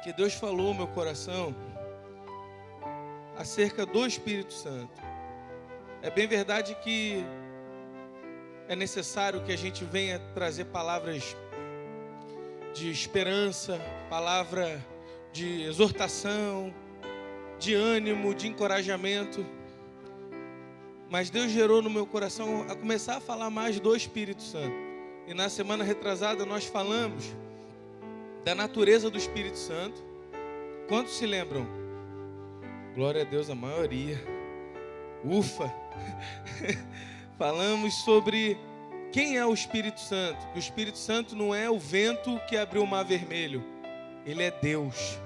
que Deus falou ao meu coração acerca do Espírito Santo. É bem verdade que é necessário que a gente venha trazer palavras de esperança, palavra de exortação, de ânimo, de encorajamento. Mas Deus gerou no meu coração a começar a falar mais do Espírito Santo. E na semana retrasada nós falamos da natureza do Espírito Santo. Quantos se lembram? Glória a Deus, a maioria. Ufa! Falamos sobre quem é o Espírito Santo. O Espírito Santo não é o vento que abriu o mar vermelho. Ele é Deus.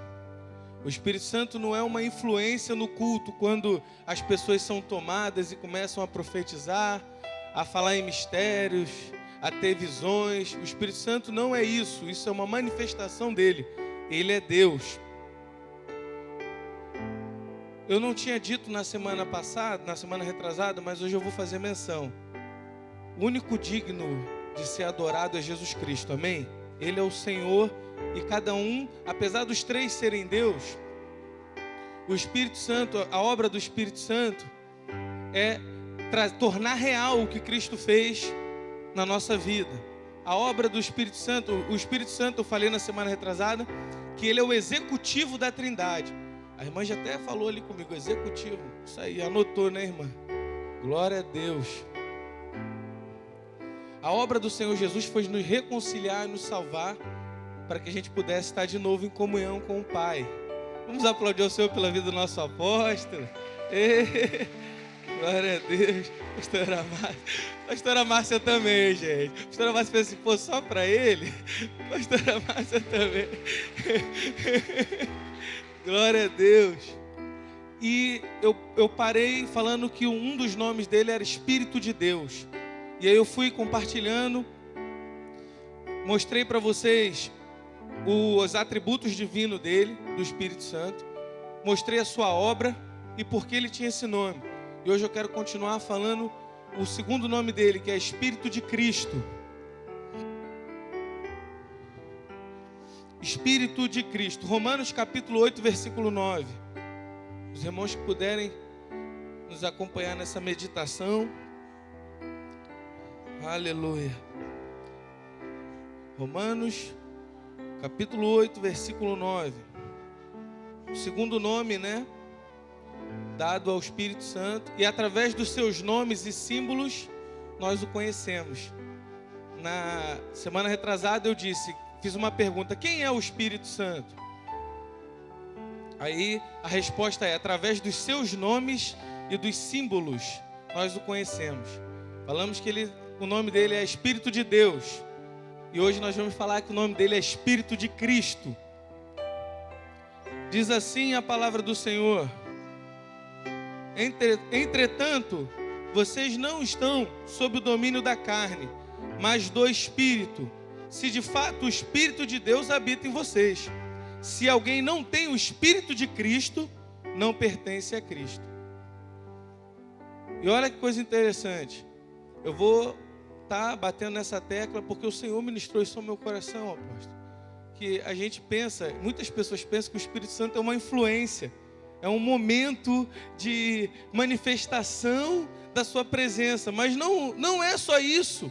O Espírito Santo não é uma influência no culto, quando as pessoas são tomadas e começam a profetizar, a falar em mistérios, a ter visões. O Espírito Santo não é isso. Isso é uma manifestação dele. Ele é Deus. Eu não tinha dito na semana passada, na semana retrasada, mas hoje eu vou fazer menção. O único digno de ser adorado é Jesus Cristo, amém? Ele é o Senhor e cada um, apesar dos três serem Deus, o Espírito Santo, a obra do Espírito Santo é tornar real o que Cristo fez na nossa vida. A obra do Espírito Santo, o Espírito Santo, eu falei na semana retrasada, que ele é o executivo da Trindade. A irmã já até falou ali comigo, executivo. Isso aí, anotou, né, irmã? Glória a Deus. A obra do Senhor Jesus foi nos reconciliar, nos salvar, para que a gente pudesse estar de novo em comunhão com o Pai. Vamos aplaudir o Senhor pela vida do nosso apóstolo. Glória a Deus. Pastora Márcia também, gente. Pastora Márcia pensa assim, pô, só para ele? Pastora Márcia também. Glória a Deus. E eu parei falando que um dos nomes dele era Espírito de Deus. E aí eu fui compartilhando, mostrei para vocês os atributos divinos dele, do Espírito Santo. Mostrei a sua obra e por que ele tinha esse nome. E hoje eu quero continuar falando o segundo nome dele, que é Espírito de Cristo. Espírito de Cristo. Romanos capítulo 8, versículo 9. Os irmãos que puderem nos acompanhar nessa meditação. Aleluia. Romanos capítulo 8, versículo 9. O segundo nome, né? Dado ao Espírito Santo. E através dos seus nomes e símbolos, nós o conhecemos. Na semana retrasada eu fiz uma pergunta: quem é o Espírito Santo? Aí a resposta é: através dos seus nomes e dos símbolos, nós o conhecemos. Falamos que o nome dele é Espírito de Deus. E hoje nós vamos falar que o nome dele é Espírito de Cristo. Diz assim a palavra do Senhor: entretanto, vocês não estão sob o domínio da carne, mas do Espírito, se de fato o Espírito de Deus habita em vocês. Se alguém não tem o Espírito de Cristo, não pertence a Cristo. E olha que coisa interessante. Eu vou estar batendo nessa tecla porque o Senhor ministrou isso ao meu coração, apóstolo. Que a gente pensa, muitas pessoas pensam que o Espírito Santo é uma influência, é um momento de manifestação da sua presença, mas não é só isso.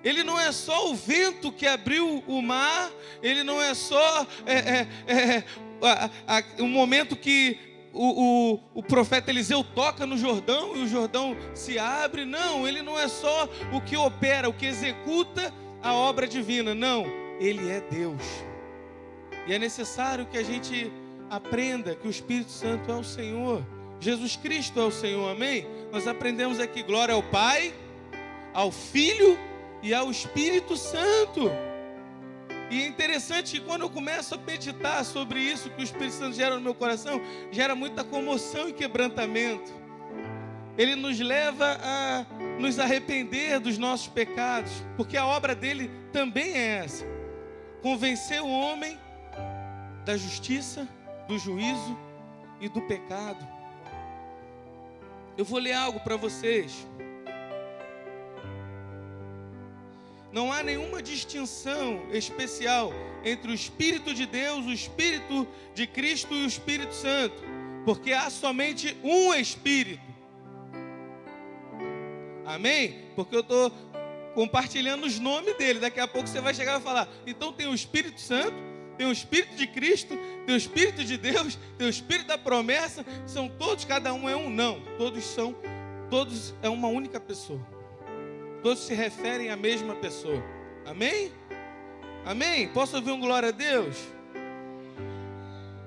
Ele não é só o vento que abriu o mar, ele não é só o momento que o profeta Eliseu toca no Jordão e o Jordão se abre. Não, ele não é só o que opera, o que executa a obra divina. Não, ele é Deus. E é necessário que a gente aprenda que o Espírito Santo é o Senhor. Jesus Cristo é o Senhor, amém? Nós aprendemos aqui, glória ao Pai, ao Filho e ao Espírito Santo. E é interessante que quando eu começo a meditar sobre isso que o Espírito Santo gera no meu coração, gera muita comoção e quebrantamento. Ele nos leva a nos arrepender dos nossos pecados, porque a obra dele também é essa: convencer o homem da justiça, do juízo e do pecado. Eu vou ler algo para vocês. Não há nenhuma distinção especial entre o Espírito de Deus, o Espírito de Cristo e o Espírito Santo, porque há somente um Espírito. Amém? Porque eu estou compartilhando os nomes dele. Daqui a pouco você vai chegar e vai falar: então tem o Espírito Santo, tem o Espírito de Cristo, tem o Espírito de Deus, tem o Espírito da promessa. São todos, cada um é um? Não, todos é uma única pessoa. Todos se referem à mesma pessoa. Amém? Amém? Posso ouvir um glória a Deus?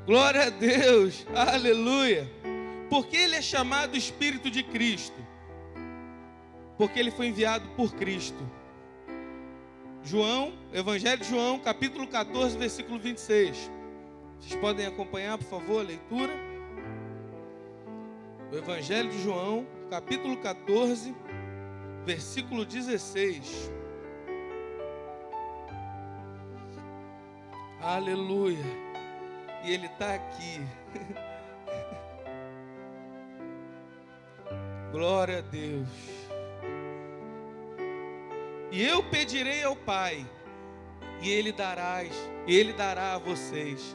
Glória a Deus, aleluia. Por que ele é chamado Espírito de Cristo? Porque ele foi enviado por Cristo. João, Evangelho de João, capítulo 14, versículo 26. Vocês podem acompanhar, por favor, a leitura? O Evangelho de João, capítulo 14, versículo 16. Aleluia. E ele está aqui. Glória a Deus. E eu pedirei ao Pai, e Ele dará a vocês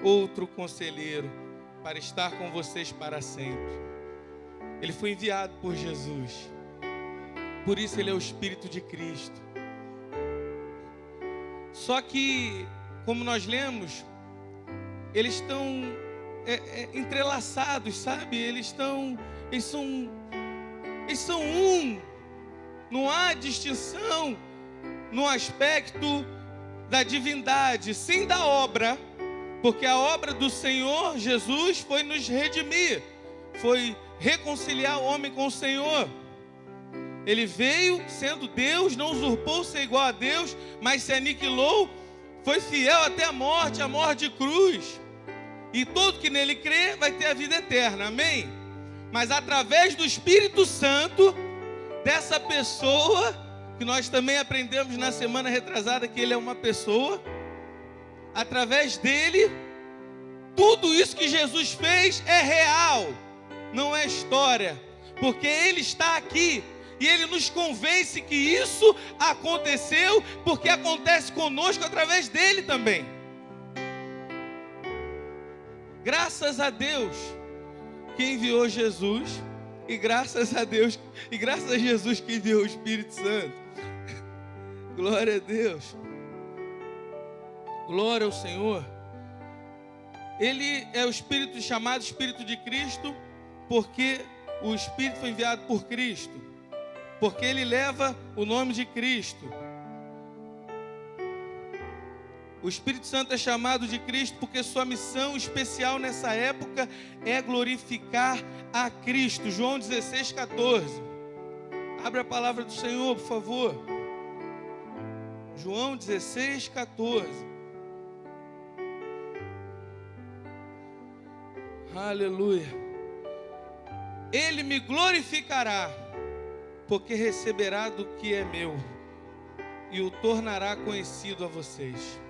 outro conselheiro para estar com vocês para sempre. Ele foi enviado por Jesus. Por isso ele é o Espírito de Cristo. Só que, como nós lemos, eles estão entrelaçados, sabe? Eles são um. Não há distinção no aspecto da divindade, sim da obra, porque a obra do Senhor Jesus foi nos redimir, foi reconciliar o homem com o Senhor. Ele veio sendo Deus, não usurpou ser igual a Deus, mas se aniquilou, foi fiel até a morte de cruz. E todo que nele crê vai ter a vida eterna, amém? Mas através do Espírito Santo, dessa pessoa, que nós também aprendemos na semana retrasada que ele é uma pessoa, através dele, tudo isso que Jesus fez é real, não é história, porque ele está aqui e ele nos convence que isso aconteceu, porque acontece conosco através dele também. Graças a Deus que enviou Jesus. E graças a Deus, e graças a Jesus que enviou o Espírito Santo. Glória a Deus. Glória ao Senhor. Ele é o Espírito chamado Espírito de Cristo, porque o Espírito foi enviado por Cristo. Porque ele leva o nome de Cristo. O Espírito Santo é chamado de Cristo porque sua missão especial nessa época é glorificar a Cristo. João 16, 14. Abre a palavra do Senhor, por favor. João 16, 14. Aleluia. Ele me glorificará, porque receberá do que é meu e o tornará conhecido a vocês.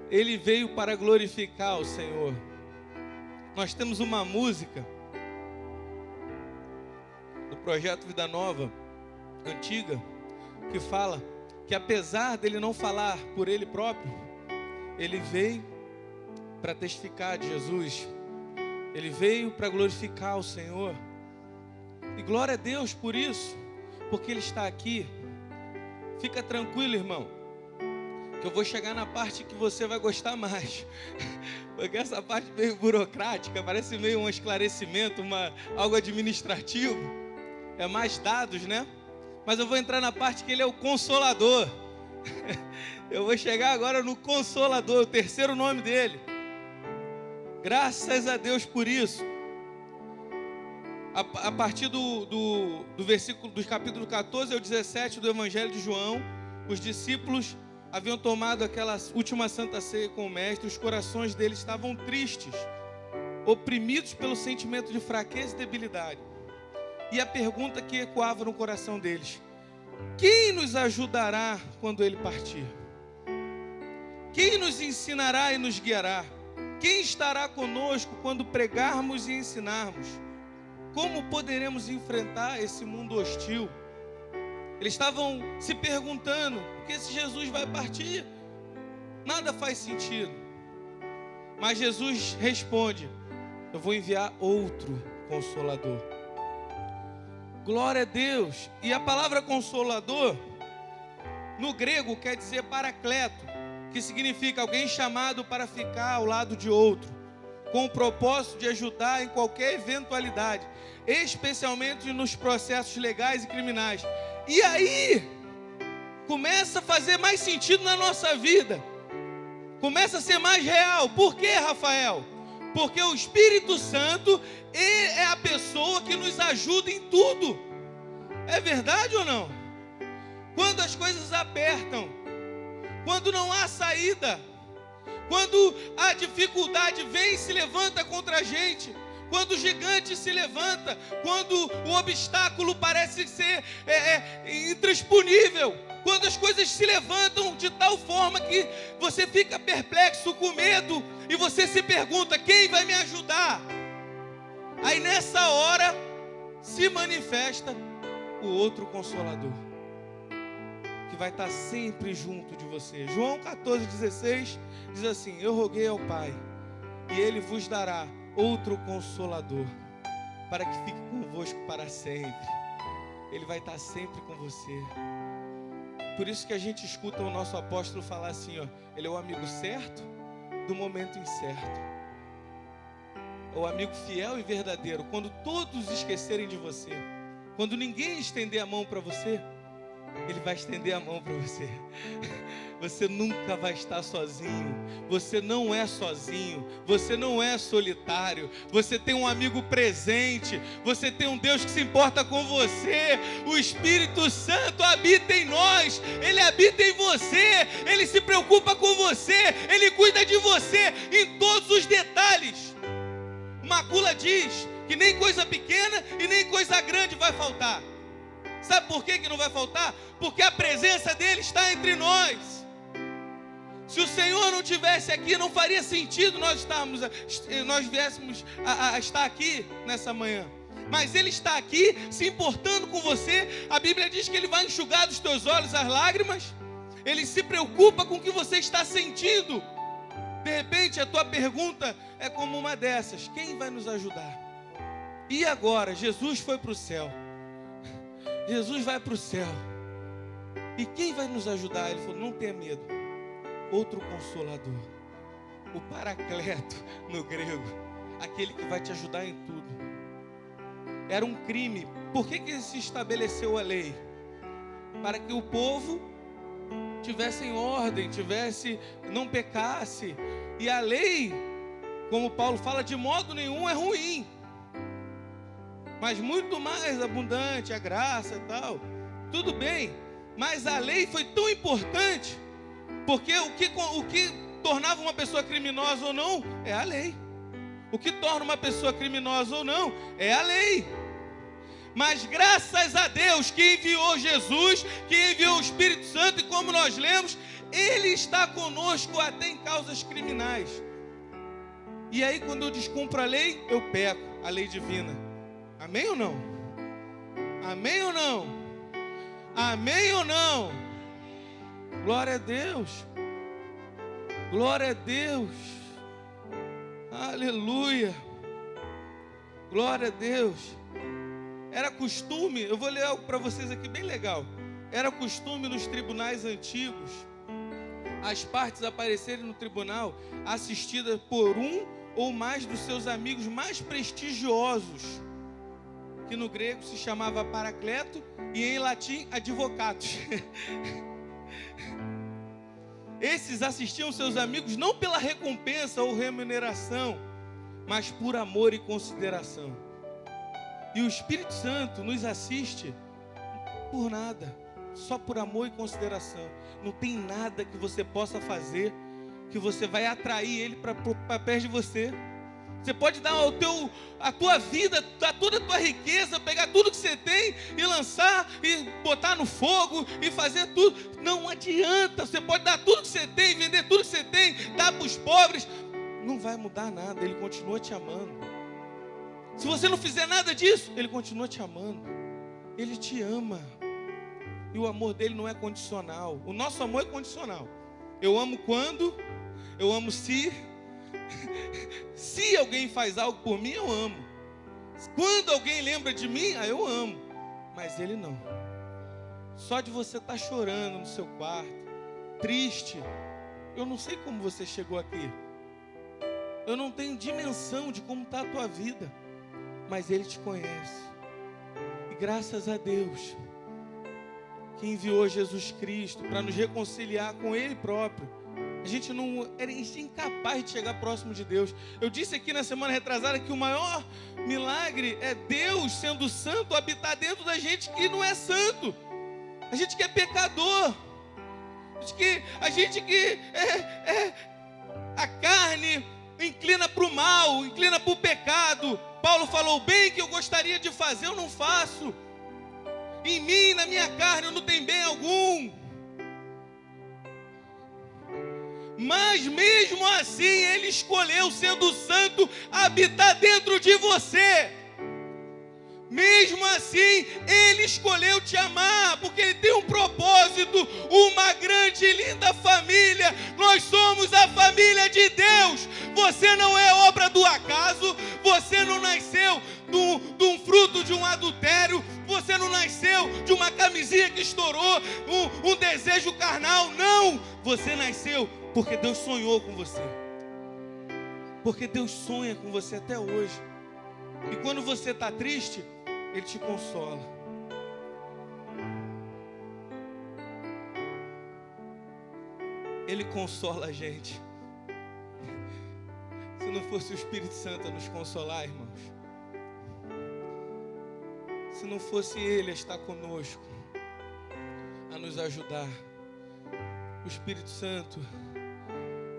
Ele veio para glorificar o Senhor. Nós temos uma música do projeto Vida Nova, antiga, que fala que apesar dele não falar por ele próprio, ele veio para testificar de Jesus. Ele veio para glorificar o Senhor. E glória a Deus por isso, porque ele está aqui. Fica tranquilo, irmão, que eu vou chegar na parte que você vai gostar mais. Porque essa parte meio burocrática, parece meio um esclarecimento, algo administrativo. É mais dados, né? Mas eu vou entrar na parte que ele é o Consolador. Eu vou chegar agora no Consolador, o terceiro nome dele. Graças a Deus por isso. A partir do versículo, do capítulo 14 ao 17 do Evangelho de João, os discípulos haviam tomado aquela última Santa Ceia com o Mestre. Os corações deles estavam tristes, oprimidos pelo sentimento de fraqueza e debilidade. E a pergunta que ecoava no coração deles: quem nos ajudará quando ele partir? Quem nos ensinará e nos guiará? Quem estará conosco quando pregarmos e ensinarmos? Como poderemos enfrentar esse mundo hostil? Eles estavam se perguntando, por que esse Jesus vai partir? Nada faz sentido. Mas Jesus responde, eu vou enviar outro Consolador. Glória a Deus. E a palavra Consolador, no grego, quer dizer paracleto, que significa alguém chamado para ficar ao lado de outro, com o propósito de ajudar em qualquer eventualidade, especialmente nos processos legais e criminais. E aí, começa a fazer mais sentido na nossa vida, começa a ser mais real. Por quê, Rafael? Porque o Espírito Santo é a pessoa que nos ajuda em tudo. É verdade ou não? Quando as coisas apertam, quando não há saída, quando a dificuldade vem e se levanta contra a gente, quando o gigante se levanta, quando o obstáculo parece ser intransponível, quando as coisas se levantam de tal forma que você fica perplexo, com medo, e você se pergunta, quem vai me ajudar? Aí nessa hora se manifesta o outro Consolador, que vai estar sempre junto de você. João 14,16 diz assim, eu roguei ao Pai, e Ele vos dará outro Consolador, para que fique convosco para sempre. Ele vai estar sempre com você. Por isso que a gente escuta o nosso apóstolo falar assim, ó, ele é o amigo certo do momento incerto. É o amigo fiel e verdadeiro. Quando todos esquecerem de você, quando ninguém estender a mão para você, Ele vai estender a mão para você. Você nunca vai estar sozinho. Você não é sozinho. Você não é solitário. Você tem um amigo presente. Você tem um Deus que se importa com você. O Espírito Santo habita em nós. Ele habita em você. Ele se preocupa com você. Ele cuida de você em todos os detalhes. Macula diz que nem coisa pequena e nem coisa grande vai faltar. Sabe por que não vai faltar? Porque a presença dele está entre nós. Se o Senhor não estivesse aqui, não faria sentido nós viéssemos a estar aqui nessa manhã. Mas Ele está aqui se importando com você. A Bíblia diz que Ele vai enxugar dos teus olhos as lágrimas. Ele se preocupa com o que você está sentindo. De repente a tua pergunta é como uma dessas: quem vai nos ajudar? E agora? Jesus foi para o céu. Jesus vai para o céu. E quem vai nos ajudar? Ele falou, não tenha medo. Outro Consolador. O Paracleto no grego. Aquele que vai te ajudar em tudo. Era um crime. Por que se estabeleceu a lei? Para que o povo tivesse em ordem, não pecasse. E a lei, como Paulo fala, de modo nenhum é ruim. Mas muito mais abundante a graça e tal. Tudo bem, mas a lei foi tão importante, porque o que tornava uma pessoa criminosa ou não é a lei. O que torna uma pessoa criminosa ou não é a lei. Mas graças a Deus que enviou Jesus, que enviou o Espírito Santo, e como nós lemos, Ele está conosco até em causas criminais. E aí quando eu descumpro a lei, eu peco, a lei divina. Amém ou não? Amém ou não? Amém ou não? Glória a Deus. Glória a Deus. Aleluia. Glória a Deus. Era costume, eu vou ler algo para vocês aqui bem legal. Era costume nos tribunais antigos as partes aparecerem no tribunal assistidas por um ou mais dos seus amigos mais prestigiosos, que no grego se chamava paracleto e em latim advocatus. Esses assistiam seus amigos não pela recompensa ou remuneração, mas por amor e consideração. E o Espírito Santo nos assiste por nada, só por amor e consideração. Não tem nada que você possa fazer que você vai atrair Ele para perto de você. Você pode dar a tua vida, toda a tua riqueza, pegar tudo que você tem e lançar, e botar no fogo, e fazer tudo. Não adianta. Você pode dar tudo que você tem, vender tudo que você tem, dar para os pobres. Não vai mudar nada, Ele continua te amando. Se você não fizer nada disso, Ele continua te amando. Ele te ama. E o amor dele não é condicional. O nosso amor é condicional. Eu amo quando, eu amo se. Se alguém faz algo por mim, eu amo. Quando alguém lembra de mim, aí eu amo. Mas ele não. Só de você estar chorando no seu quarto, triste, eu não sei como você chegou aqui. Eu não tenho dimensão de como está a tua vida. Mas ele te conhece. E graças a Deus que enviou Jesus Cristo para nos reconciliar com Ele próprio. A gente não era incapaz de chegar próximo de Deus. Eu disse aqui na semana retrasada que o maior milagre é Deus sendo santo habitar dentro da gente que não é santo. A gente que é pecador. A gente que a carne inclina para o mal, inclina para o pecado. Paulo falou: o bem que eu gostaria de fazer eu não faço. Em mim, na minha carne, eu não tenho bem algum. Mas mesmo assim, Ele escolheu, sendo santo, habitar dentro de você. Mesmo assim, Ele escolheu te amar, porque Ele tem um propósito, uma grande e linda família. Nós somos a família de Deus. Você não é obra do acaso, você não nasceu de um fruto de um adultério, você não nasceu de uma camisinha que estourou, um desejo carnal, não. Você nasceu porque Deus sonhou com você. Porque Deus sonha com você até hoje. E quando você está triste, Ele te consola. Ele consola a gente. Se não fosse o Espírito Santo a nos consolar, irmãos, se não fosse Ele a estar conosco, a nos ajudar, o Espírito Santo,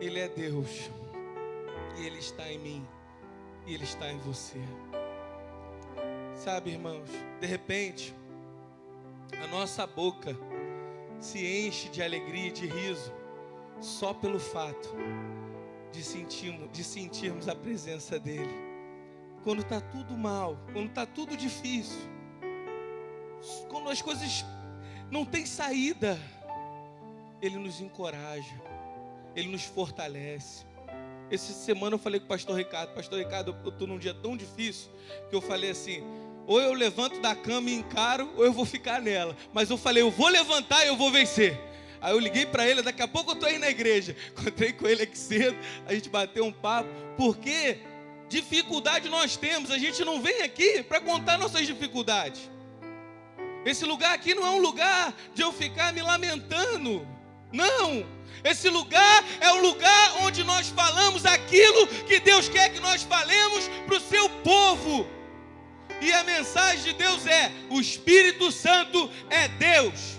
Ele é Deus, e Ele está em mim, e Ele está em você. Sabe, irmãos, de repente, a nossa boca se enche de alegria e de riso, só pelo fato de sentirmos a presença dEle. Quando está tudo mal, quando está tudo difícil, quando as coisas não têm saída, Ele nos encoraja, Ele nos fortalece. Essa semana eu falei com o pastor Ricardo: eu estou num dia tão difícil, que eu falei assim: ou eu levanto da cama e encaro, ou eu vou ficar nela. Mas eu falei: eu vou levantar e eu vou vencer. Aí eu liguei para ele: daqui a pouco eu estou aí na igreja. Encontrei com ele aqui cedo, a gente bateu um papo. Porque dificuldade nós temos, a gente não vem aqui para contar nossas dificuldades. Esse lugar aqui não é um lugar de eu ficar me lamentando. Não, esse lugar é o lugar onde nós falamos aquilo que Deus quer que nós falemos para o seu povo. E a mensagem de Deus é: o Espírito Santo é Deus.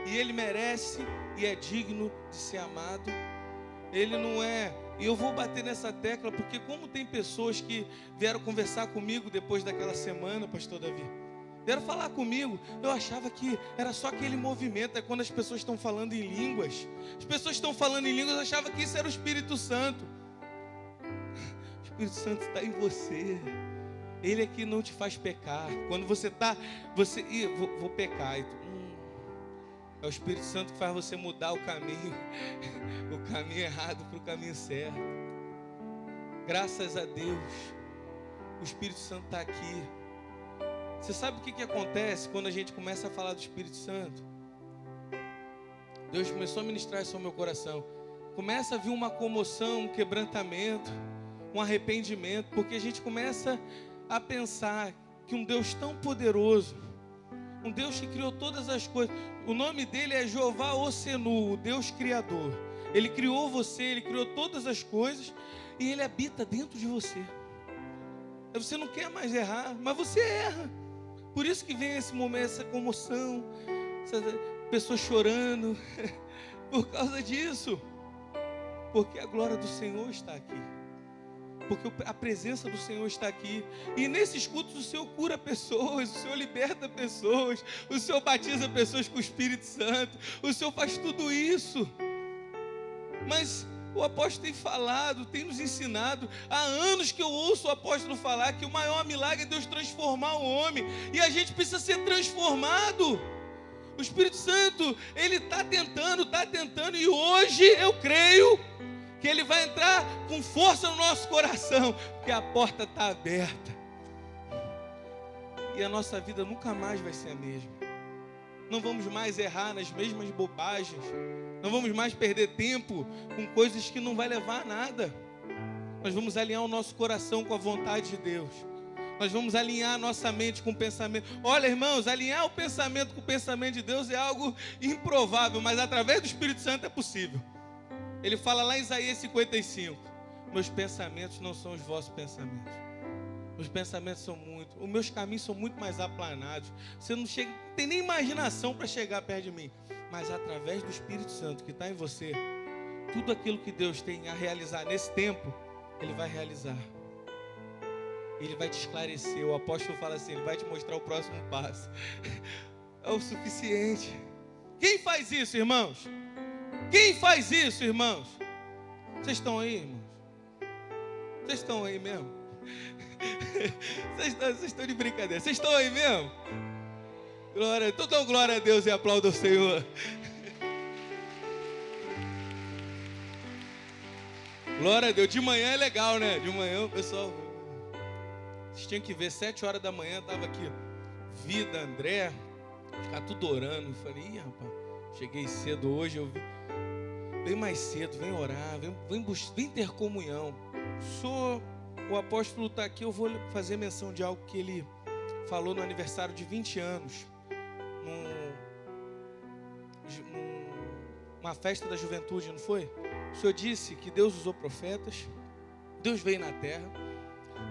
E Ele merece e é digno de ser amado. Ele não é... E eu vou bater nessa tecla, porque como tem pessoas que vieram conversar comigo depois daquela semana, pastor Davi, vieram falar comigo, eu achava que era só aquele movimento. É quando as pessoas estão falando em línguas. As pessoas estão falando em línguas, eu achava que isso era o Espírito Santo. O Espírito Santo está em você. Ele é que não te faz pecar. Quando você está... vou pecar. É o Espírito Santo que faz você mudar o caminho errado para o caminho certo. Graças a Deus, o Espírito Santo está aqui. Você sabe o que acontece quando a gente começa a falar do Espírito Santo? Deus começou a ministrar isso ao meu coração. Começa a vir uma comoção, um quebrantamento, um arrependimento, porque a gente começa a pensar que um Deus tão poderoso, um Deus que criou todas as coisas, o nome dele é Jeová Ossenu, o Deus Criador. Ele criou você, Ele criou todas as coisas e Ele habita dentro de você. Você não quer mais errar, mas você erra. Por isso que vem esse momento, essa comoção, essas pessoas chorando, por causa disso. Porque a glória do Senhor está aqui. Porque a presença do Senhor está aqui. E nesses cultos o Senhor cura pessoas, o Senhor liberta pessoas, o Senhor batiza pessoas com o Espírito Santo, o Senhor faz tudo isso. Mas O apóstolo tem falado, tem nos ensinado. Há anos que eu ouço o apóstolo falar que o maior milagre é Deus transformar o homem. E a gente precisa ser transformado. O Espírito Santo, ele está tentando. E hoje eu creio que ele vai entrar com força no nosso coração. Porque a porta está aberta. E a nossa vida nunca mais vai ser a mesma. Não vamos mais errar nas mesmas bobagens. Não vamos mais perder tempo com coisas que não vai levar a nada. Nós vamos alinhar o nosso coração com a vontade de Deus. Nós vamos alinhar a nossa mente com o pensamento. Olha, irmãos, alinhar o pensamento com o pensamento de Deus é algo improvável, mas através do Espírito Santo é possível. Ele fala lá em Isaías 55: meus pensamentos não são os vossos pensamentos. Meus pensamentos os meus caminhos são muito mais aplanados. Você não tem nem imaginação para chegar perto de mim. Mas através do Espírito Santo que está em você, tudo aquilo que Deus tem a realizar nesse tempo, Ele vai realizar. Ele vai te esclarecer. O apóstolo fala assim, ele vai te mostrar o próximo passo. É o suficiente. Quem faz isso, irmãos? Quem faz isso, irmãos? Vocês estão aí, irmãos? Vocês estão aí mesmo? Vocês estão de brincadeira. Vocês estão aí mesmo? Então dão glória a Deus e aplauda o Senhor. Glória a Deus. De manhã é legal, né? De manhã o pessoal... Vocês tinham que ver, 7 horas da manhã, estava aqui Vida, André, ficar tudo orando. Eu falei, rapaz, cheguei cedo hoje, eu vem mais cedo, vem orar, vem ter comunhão. O apóstolo está aqui, eu vou fazer menção de algo que ele falou no aniversário de 20 anos, numa festa da juventude, não foi? O Senhor disse que Deus usou profetas, Deus veio na terra,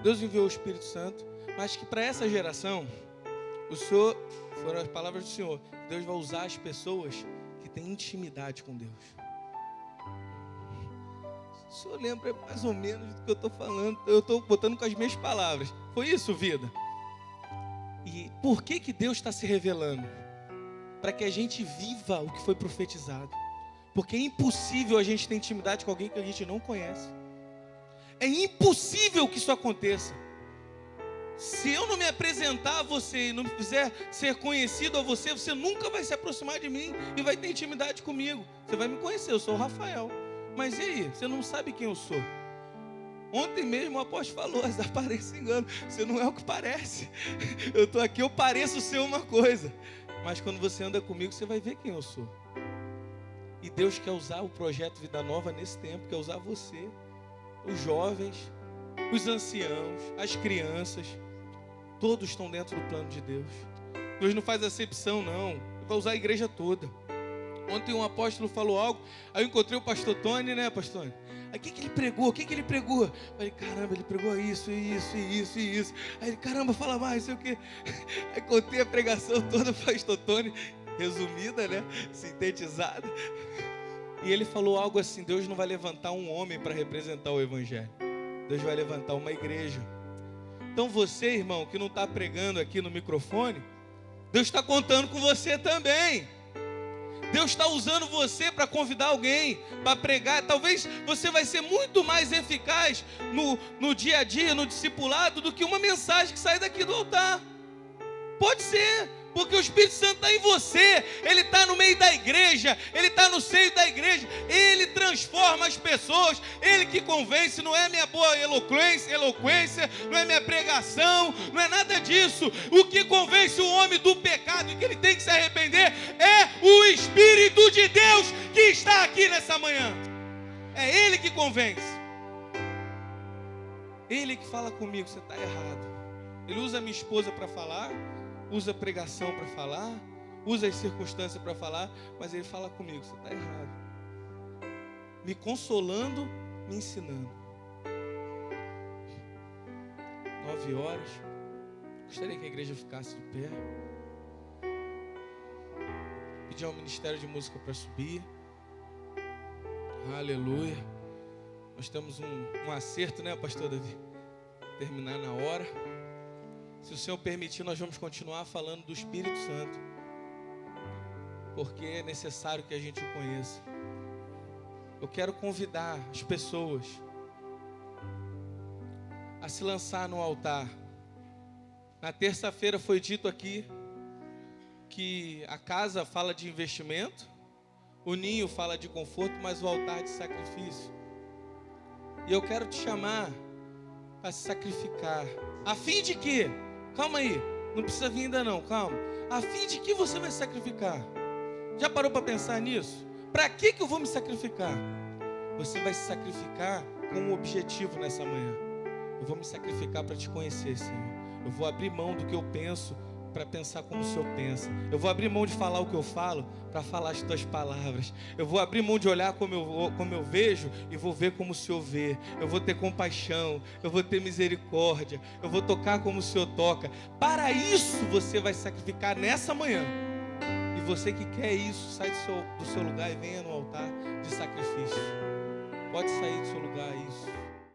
Deus enviou o Espírito Santo, mas que para essa geração, foram as palavras do Senhor, Deus vai usar as pessoas que têm intimidade com Deus. O Senhor lembra mais ou menos do que eu estou falando, eu estou botando com as minhas palavras. Foi isso, vida? E por que Deus está se revelando? Para que a gente viva o que foi profetizado. Porque é impossível a gente ter intimidade com alguém que a gente não conhece. É impossível que isso aconteça. Se eu não me apresentar a você e não fizer ser conhecido a você, você nunca vai se aproximar de mim e vai ter intimidade comigo. Você vai me conhecer, eu sou o Rafael. Mas e aí? Você não sabe quem eu sou. Ontem mesmo o apóstolo falou, as aparências enganam. Você não é o que parece. Eu estou aqui, eu pareço ser uma coisa. Mas quando você anda comigo, você vai ver quem eu sou. E Deus quer usar o projeto Vida Nova nesse tempo, quer usar você, os jovens, os anciãos, as crianças. Todos estão dentro do plano de Deus. Deus não faz acepção, não. Ele vai usar a igreja toda. Ontem um apóstolo falou algo, aí eu encontrei o pastor Tony, né, pastor Tony? Aí o que ele pregou? O que ele pregou? Eu falei, caramba, ele pregou isso. Aí ele, caramba, fala mais, sei o quê. Aí contei a pregação toda do pastor Tony, resumida, né, sintetizada. E ele falou algo assim, Deus não vai levantar um homem para representar o evangelho. Deus vai levantar uma igreja. Então você, irmão, que não está pregando aqui no microfone, Deus está contando com você também. Deus está usando você para convidar alguém, para pregar. Talvez você vai ser muito mais eficaz no dia a dia, no discipulado, do que uma mensagem que sai daqui do altar. Pode ser, porque o Espírito Santo está em você. Ele está no meio da igreja, ele está no seio da igreja. Ele transforma as pessoas, ele que convence. Não é minha boa eloquência, não é minha pregação, não é nada disso. O que convence o homem do pecado e que ele tem que se arrepender é o Espírito de Deus que está aqui nessa manhã. É ele que convence. Ele que fala comigo, você está errado. Ele usa a minha esposa para falar, usa a pregação para falar, usa as circunstâncias para falar, mas ele fala comigo, você está errado. Me consolando, me ensinando. 9 horas. Gostaria que a igreja ficasse de pé. Pedir ao Ministério de Música para subir. Aleluia. Nós temos um acerto, né, pastor Davi? Terminar na hora. Se o Senhor permitir, nós vamos continuar falando do Espírito Santo, porque é necessário que a gente o conheça. eu quero convidar as pessoas a se lançar no altar. Na terça-feira foi dito aqui que a casa fala de investimento, o ninho fala de conforto, mas o altar de sacrifício. E eu quero te chamar a se sacrificar. A fim de quê? Calma aí, não precisa vir ainda não, calma. A fim de que você vai sacrificar? Já parou para pensar nisso? Para que eu vou me sacrificar? Você vai se sacrificar com um objetivo nessa manhã. Eu vou me sacrificar para te conhecer, Senhor. Eu vou abrir mão do que eu penso para pensar como o Senhor pensa. Eu vou abrir mão de falar o que eu falo para falar as tuas palavras. Eu vou abrir mão de olhar como eu vejo e vou ver como o Senhor vê. Eu vou ter compaixão, eu vou ter misericórdia, eu vou tocar como o Senhor toca. Para isso você vai sacrificar nessa manhã. E você que quer isso, sai do seu lugar e venha no altar de sacrifício. Pode sair do seu lugar, isso.